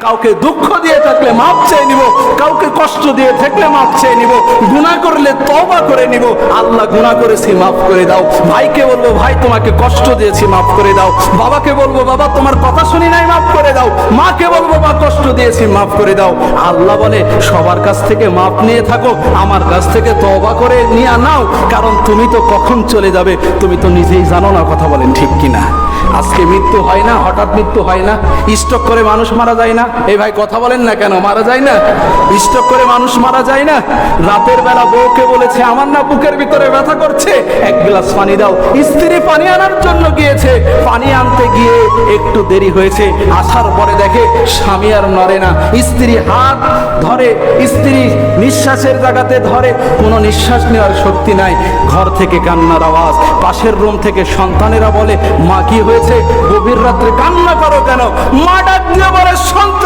কাউকে দুঃখ দিয়ে থাকলে মাপ চেয়ে নিব, কাউকে কষ্ট দিয়ে থাকলে মাপ চেয়ে নিব, গুনাহ করলে তওবা করে নিব। আল্লাহ গুনাহ করেছি মাফ করে দাও। ভাইকে বলবো ভাই তোমাকে কষ্ট দিয়েছি মাফ করে দাও। বাবাকে বলবো বাবা তোমার কথা শুনি নাই মাফ করে দাও। মাকে বলবো মা কষ্ট দিয়েছি মাফ করে দাও। আল্লাহ বলে সবার কাছ থেকে মাপ নিয়ে থাকো, আমার কাছ থেকে তওবা করে নিয়ে নাও, কারণ তুমি তো কখন চলে যাবে তুমি তো নিজেই জানো না। কথা বলেন ঠিক কিনা? আজকে মৃত্যু হয় না, হঠাৎ মৃত্যু হয় না, স্ট্রোক করে মানুষ মারা যায় না। এই ভাই কথা বলেন না কেন? মারা যায় না, স্ট্রোক করে মানুষ মারা যায় না। রাতের বেলা বউকে বলেছে আমার না বুকের ভিতরে ব্যথা করছে, এক গ্লাস পানি দাও। স্ত্রী পানি আনার জন্য গিয়েছে, পানি আনতে গিয়ে একটু দেরি হয়েছে, আসার পরে দেখে স্বামী আর নড়ে না। স্ত্রী হাত ধরে, স্ত্রী নিঃশ্বাসের জায়গাতে ধরে, কোনো নিঃশ্বাস নেওয়ার শক্তি নাই। ঘর থেকে কান্নার আওয়াজ, পাশের রুম থেকে সন্তানেরা বলে মা কি হয়েছে, গভীর রাত্রে কান্না করো কেন? মা ডাক দিয়ে বলে সন্তান